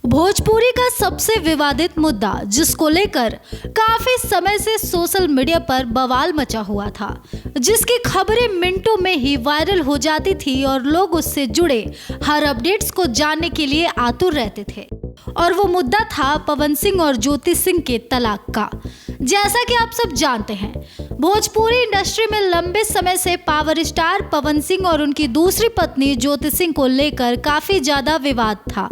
भोजपुरी का सबसे विवादित मुद्दा जिसको लेकर काफी समय से सोशल मीडिया पर बवाल मचा हुआ था, जिसकी खबरें मिनटों में ही वायरल हो जाती थी और लोग उससे जुड़े हर अपडेट्स को जानने के लिए आतुर रहते थे। और वो मुद्दा था पवन सिंह और ज्योति सिंह के तलाक का। जैसा कि आप सब जानते हैं, भोजपुरी इंडस्ट्री में लंबे समय से पावर स्टार पवन सिंह और उनकी दूसरी पत्नी ज्योति सिंह को लेकर काफी ज्यादा विवाद था।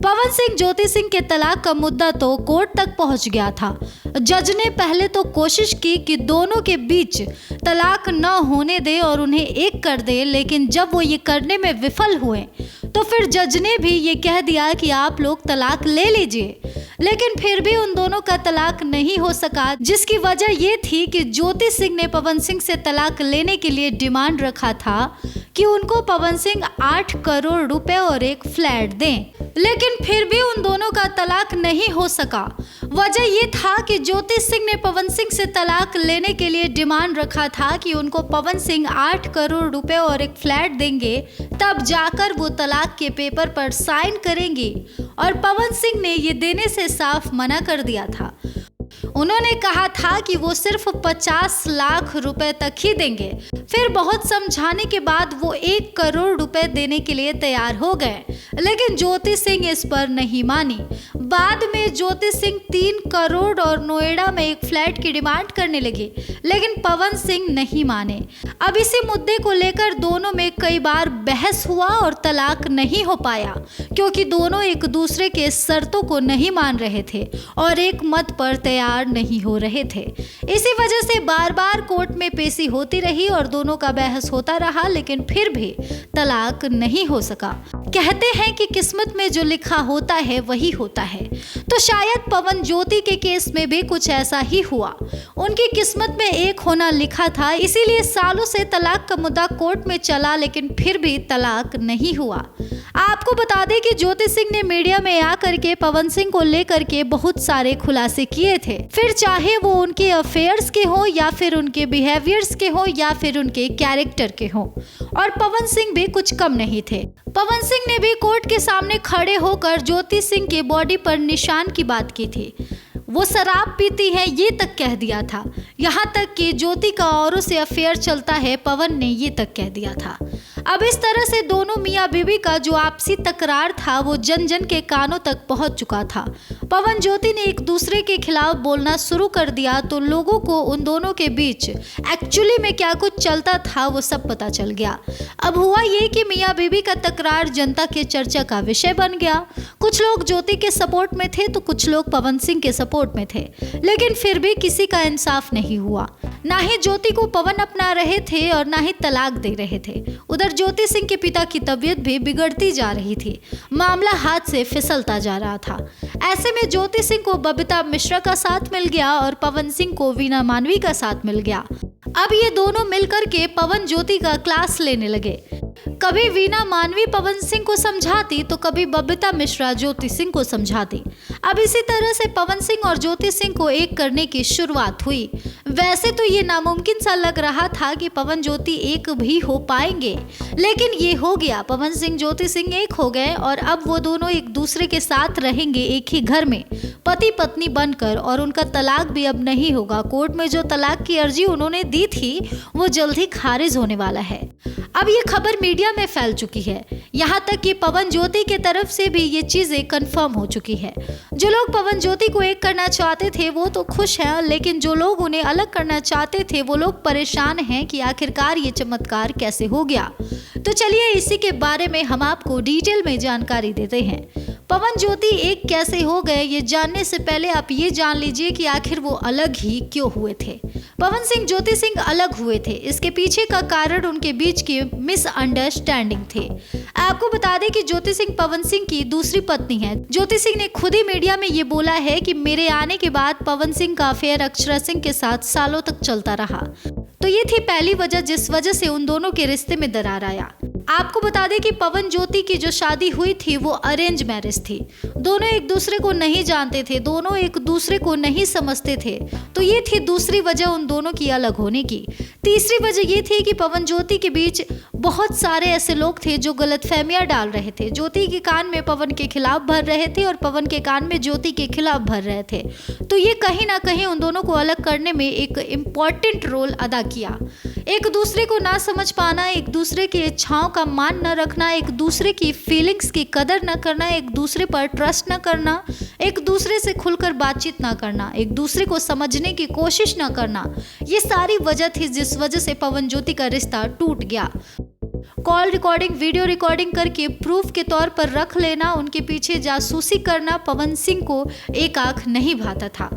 पवन सिंह ज्योति सिंह के तलाक का मुद्दा तो कोर्ट तक पहुंच गया था। जज ने पहले तो कोशिश की कि दोनों के बीच तलाक न होने दे और उन्हें एक कर दे, लेकिन जब वो ये करने में विफल हुए तो फिर जज ने भी ये कह दिया कि आप लोग तलाक ले लीजिए। लेकिन फिर भी उन दोनों का तलाक नहीं हो सका, जिसकी वजह ये थी कि ज्योति सिंह ने पवन सिंह से तलाक लेने के लिए डिमांड रखा था कि उनको पवन सिंह 8 करोड़ रुपए और एक फ्लैट दें। लेकिन फिर भी उन दोनों का तलाक नहीं हो सका। वजह ये था कि ज्योति सिंह ने पवन सिंह से तलाक लेने के लिए डिमांड रखा था कि उनको पवन सिंह 8 करोड़ रुपए और एक फ्लैट देंगे, तब जाकर वो तलाक के पेपर पर साइन करेंगी। और पवन सिंह ने ये देने से साफ मना कर दिया था। उन्होंने कहा था कि वो सिर्फ 50 लाख रुपए तक ही देंगे। फिर बहुत समझाने के बाद वो 1 करोड़ रुपए देने के लिए तैयार हो गए, लेकिन ज्योति सिंह इस पर नहीं मानी। बाद में ज्योति सिंह 3 करोड़ और नोएडा में एक फ्लैट की डिमांड करने लगी, लेकिन पवन सिंह नहीं माने। अब इसी मुद्दे को लेकर दोनों में कई बार बहस हुआ और तलाक नहीं हो पाया, क्योंकि दोनों एक दूसरे के शर्तों को नहीं मान रहे थे और एक मत पर तैयार नहीं हो रहे थे। इसी वजह से बार बार कोर्ट में पेशी होती रही और दोनों का बहस होता रहा, लेकिन फिर भी तलाक नहीं हो सका। कहते हैं कि किस्मत में जो लिखा होता है वही होता है, तो शायद पवन ज्योति के केस में भी कुछ ऐसा ही हुआ। उनकी किस्मत में एक होना लिखा था, इसीलिए सालों से तलाक का मुद्दा कोर्ट में चला, लेकिन फिर भी तलाक नहीं हुआ। आपको बता दें कि ज्योति सिंह ने मीडिया में आकर के पवन सिंह को लेकर के बहुत सारे खुलासे किए थे, फिर चाहे वो उनके अफेयर्स के हो या फिर उनके बिहेवियर्स के हो या फिर उनके कैरेक्टर के हो। और पवन सिंह भी कुछ कम नहीं थे। पवन सिंह ने भी कोर्ट के सामने खड़े होकर ज्योति सिंह के बॉडी पर निशान की बात की थी। वो शराब पीती है ये तक कह दिया था। यहाँ तक कि ज्योति का औरों से अफेयर चलता है, पवन ने ये तक कह दिया था। अब इस तरह से दोनों मियाँ बीवी का जो आपसी तकरार था वो जन जन के कानों तक पहुंच चुका था। पवन ज्योति ने एक दूसरे के खिलाफ बोलना शुरू कर दिया तो लोगों को उन दोनों के बीच एक्चुअली में क्या कुछ चलता था वो सब पता चल गया। अब हुआ ये कि मियाँ बीवी का तकरार जनता के चर्चा का विषय बन गया। कुछ लोग ज्योति के सपोर्ट में थे तो कुछ लोग पवन सिंह के सपोर्ट में थे, लेकिन फिर भी किसी का इंसाफ नहीं हुआ। ना ही ज्योति को पवन अपना रहे थे और ना ही तलाक दे रहे थे। उधर ज्योति सिंह के पिता की तबीयत भी बिगड़ती जा रही थी। मामला हाथ से फिसलता जा रहा था। ऐसे में ज्योति सिंह को बबीता मिश्रा का साथ मिल गया और पवन सिंह को वीना मानवी का साथ मिल गया। अब ये दोनों मिलकर के पवन ज्योति का क्लास लेने लगे। कभी वीना मानवी पवन सिंह को समझाती तो कभी बबीता मिश्रा ज्योति सिंह को समझाती। अब इसी तरह से पवन सिंह और ज्योति सिंह को एक करने की शुरुआत हुई। वैसे तो ये नामुमकिन सा लग रहा था कि पवन ज्योति एक भी हो पाएंगे, लेकिन ये हो गया। पवन सिंह ज्योति सिंह एक हो गए और अब वो दोनों एक दूसरे के साथ रहेंगे एक ही घर में पति पत्नी बनकर, और उनका तलाक भी अब नहीं होगा। कोर्ट में जो तलाक की अर्जी उन्होंने दी थी वो जल्द ही खारिज होने वाला है। अब ये खबर मीडिया में फैल चुकी है, यहाँ तक कि पवन ज्योति के तरफ से भी ये चीजें कंफर्म हो चुकी है। जो लोग पवन ज्योति को एक करना चाहते थे वो तो खुश हैं, लेकिन जो लोग उन्हें अलग करना चाहते थे वो लोग परेशान हैं कि आखिरकार ये चमत्कार कैसे हो गया। तो चलिए इसी के बारे में हम आपको डिटेल में जानकारी देते हैं। पवन ज्योति एक कैसे हो गए, ये जानने से पहले आप ये जान लीजिए कि आखिर वो अलग ही क्यों हुए थे। पवन सिंह ज्योति सिंह अलग हुए थे, इसके पीछे का कारण उनके बीच की मिसअंडरस्टैंडिंग थे। आपको बता दें कि ज्योति सिंह पवन सिंह की दूसरी पत्नी है। ज्योति सिंह ने खुद ही मीडिया में ये बोला है कि मेरे आने के बाद पवन सिंह का अफेयर अक्षरा सिंह के साथ सालों तक चलता रहा। तो ये थी पहली वजह जिस वजह से उन दोनों के रिश्ते में दरार आया। आपको बता दें कि पवन ज्योति की जो शादी हुई थी वो अरेंज मैरिज थी। दोनों एक दूसरे को नहीं जानते थे, दोनों एक दूसरे को नहीं समझते थे। तो ये थी दूसरी वजह उन दोनों की अलग होने की। तीसरी वजह ये थी कि पवन ज्योति के बीच बहुत सारे ऐसे लोग थे जो गलतफहमियां डाल रहे थे। ज्योति के कान में पवन के खिलाफ भर रहे थे और पवन के कान में ज्योति के खिलाफ भर रहे थे। तो ये कहीं ना कहीं उन दोनों को अलग करने में एक इम्पॉर्टेंट रोल अदा किया। एक दूसरे को ना समझ पाना, एक दूसरे की इच्छाओं का मान न रखना, एक दूसरे की फीलिंग्स की कदर न करना, एक दूसरे पर ट्रस्ट न करना, एक दूसरे से खुलकर बातचीत न करना, एक दूसरे को समझने की कोशिश न करना, ये सारी वजह थी जिस वजह से पवन ज्योति का रिश्ता टूट गया। कॉल रिकॉर्डिंग, वीडियो रिकॉर्डिंग करके प्रूफ के तौर पर रख लेना, उनके पीछे जासूसी करना पवन सिंह को एक आंख नहीं भाता था।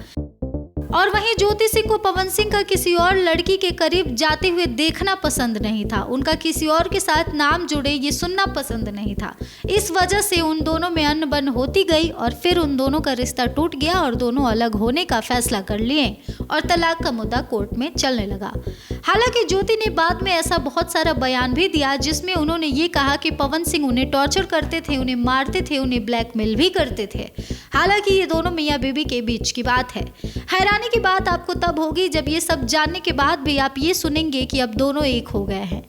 और वहीं ज्योति सिंह को पवन सिंह का किसी और लड़की के करीब जाते हुए देखना पसंद नहीं था। उनका किसी और के साथ नाम जुड़े ये सुनना पसंद नहीं था। इस वजह से उन दोनों में अनबन होती गई और फिर उन दोनों का रिश्ता टूट गया और दोनों अलग होने का फैसला कर लिए और तलाक का मुद्दा कोर्ट में चलने लगा। हालांकि ज्योति ने बाद में ऐसा बहुत सारा बयान भी दिया जिसमें उन्होंने ये कहा कि पवन सिंह उन्हें टॉर्चर करते थे, उन्हें मारते थे, उन्हें ब्लैकमेल भी करते थे। हालांकि ये दोनों मियां बीवी के बीच की बात है। हैरानी की बात आपको तब होगी जब ये सब जानने के बाद भी आप ये सुनेंगे कि अब दोनों एक हो गए हैं।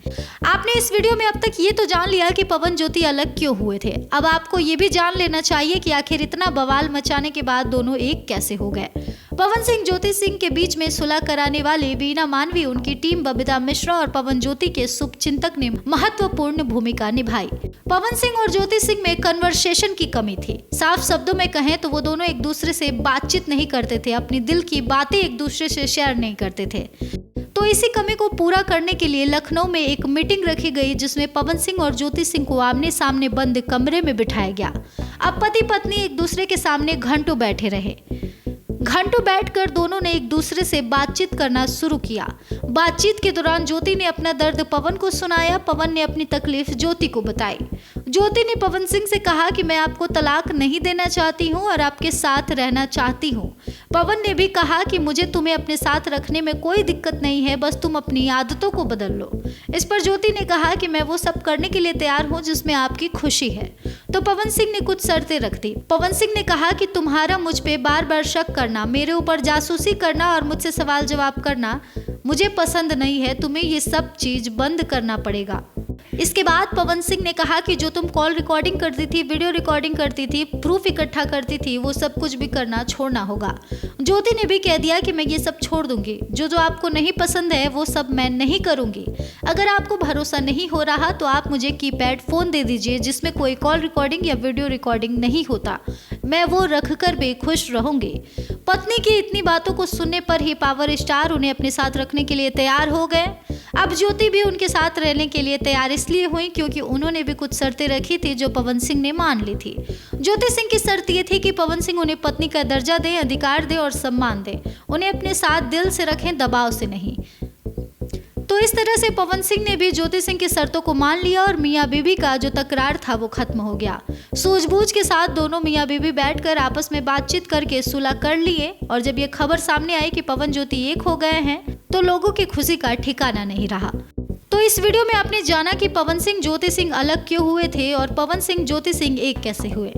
आपने इस वीडियो में अब तक ये तो जान लिया कि पवन ज्योति अलग क्यों हुए थे। अब आपको ये भी जान लेना चाहिए कि आखिर इतना बवाल मचाने के बाद दोनों एक कैसे हो गए। पवन सिंह ज्योति सिंह के बीच में सुलह कराने वाले वीना मानवी, उनकी टीम बबीता मिश्रा और पवन ज्योति के शुभचिंतक ने महत्वपूर्ण भूमिका निभाई। पवन सिंह और ज्योति सिंह में कन्वर्सेशन की कमी थी। साफ शब्दों में कहें तो वो दोनों एक दूसरे से बातचीत नहीं करते थे, अपनी दिल की बातें एक दूसरे से शेयर नहीं करते थे। तो इसी कमी को पूरा करने के लिए लखनऊ में एक मीटिंग रखी गई जिसमें पवन सिंह और ज्योति सिंह को आमने सामने बंद कमरे में बिठाया गया। अब पति पत्नी एक दूसरे के सामने घंटों बैठे रहे। घंटों बैठकर दोनों ने एक दूसरे से बातचीत करना शुरू किया। बातचीत के दौरान ज्योति ने अपना दर्द पवन को सुनाया, पवन ने अपनी तकलीफ ज्योति को बताई। ज्योति ने पवन सिंह से कहा कि मैं आपको तलाक नहीं देना चाहती हूँ और आपके साथ रहना चाहती हूँ। पवन ने भी कहा कि मुझे तुम्हें अपने साथ रखने में कोई दिक्कत नहीं है, बस तुम अपनी आदतों को बदल लो। इस पर ज्योति ने कहा कि मैं वो सब करने के लिए तैयार हूँ जिसमें आपकी खुशी है। तो पवन सिंह ने कुछ शर्तें रख दी। पवन सिंह ने कहा कि तुम्हारा मुझ पे बार बार शक करना, मेरे ऊपर जासूसी करना और मुझसे सवाल जवाब करना मुझे पसंद नहीं है। तुम्हें ये सब चीज बंद करना पड़ेगा। इसके बाद पवन सिंह ने कहा कि जो तुम कॉल रिकॉर्डिंग करती थी, वीडियो रिकॉर्डिंग करती थी, प्रूफ इकट्ठा करती थी, वो सब कुछ भी करना छोड़ना होगा। ज्योति ने भी कह दिया कि मैं ये सब छोड़ दूंगी, जो आपको नहीं पसंद है वो सब मैं नहीं करूंगी। अगर आपको भरोसा नहीं हो रहा तो आप मुझे कीपैड फोन दे दीजिए जिसमें कोई कॉल रिकॉर्डिंग या वीडियो रिकॉर्डिंग नहीं होता, मैं वो रखकर भी खुश रहूंगी। पत्नी की इतनी बातों को सुनने पर ही पावर स्टार उन्हें अपने साथ रखने के लिए तैयार हो गए। अब ज्योति भी उनके साथ रहने के लिए तैयार इसलिए हुई क्योंकि उन्होंने भी कुछ शर्तें रखी थी जो पवन सिंह ने मान ली थी। ज्योति सिंह की शर्त ये थी कि पवन सिंह उन्हें पत्नी का दर्जा दें, अधिकार दें और सम्मान दें, उन्हें अपने साथ दिल से रखें, दबाव से नहीं। तो इस तरह से पवन सिंह ने भी ज्योति सिंह की शर्तों को मान लिया और मियां बीवी का जो तकरार था वो खत्म हो गया। सूझबूझ के साथ दोनों मियां बीवी बैठकर आपस में बातचीत करके सुलह कर लिए और जब ये खबर सामने आई कि पवन ज्योति एक हो गए हैं तो लोगों की खुशी का ठिकाना नहीं रहा। तो इस वीडियो में आपने जाना कि पवन सिंह ज्योति सिंह अलग क्यों हुए थे और पवन सिंह ज्योति सिंह एक कैसे हुए।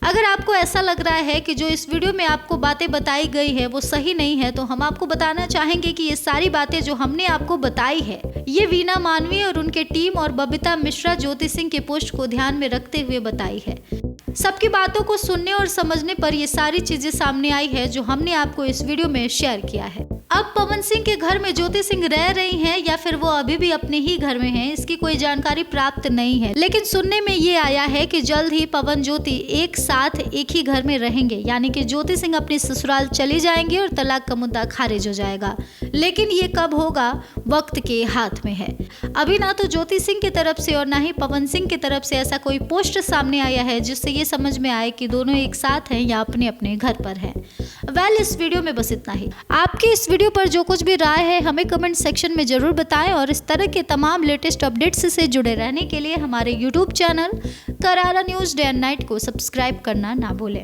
अगर आपको ऐसा लग रहा है कि जो इस वीडियो में आपको बातें बताई गई है वो सही नहीं है तो हम आपको बताना चाहेंगे कि ये सारी बातें जो हमने आपको बताई है ये वीना मानवी और उनके टीम और बबीता मिश्रा ज्योति सिंह के पोस्ट को ध्यान में रखते हुए बताई है। सबकी बातों को सुनने और समझने पर ये सारी चीजें सामने आई है जो हमने आपको इस वीडियो में शेयर किया है। अब पवन सिंह के घर में ज्योति सिंह रह रही हैं या फिर वो अभी भी अपने ही घर में हैं, इसकी कोई जानकारी प्राप्त नहीं है, लेकिन सुनने में ये आया है कि जल्द ही पवन ज्योति एक साथ एक ही घर में रहेंगे, यानी कि ज्योति सिंह अपने ससुराल चली जाएंगे और तलाक का मुद्दा खारिज हो जाएगा। लेकिन ये कब होगा वक्त के हाथ में है। अभी ना तो ज्योति सिंह की तरफ से और ना ही पवन सिंह की तरफ से ऐसा कोई पोस्ट सामने आया है जिससे ये समझ में आए कि दोनों एक साथ हैं या अपने अपने घर पर हैं। इस वीडियो में बस इतना ही। आपकी इस वीडियो पर जो कुछ भी राय है हमें कमेंट सेक्शन में जरूर बताएं और इस तरह के तमाम लेटेस्ट अपडेट्स से जुड़े रहने के लिए हमारे YouTube चैनल करारा न्यूज़ डे एंड नाइट को सब्सक्राइब करना ना भूलें।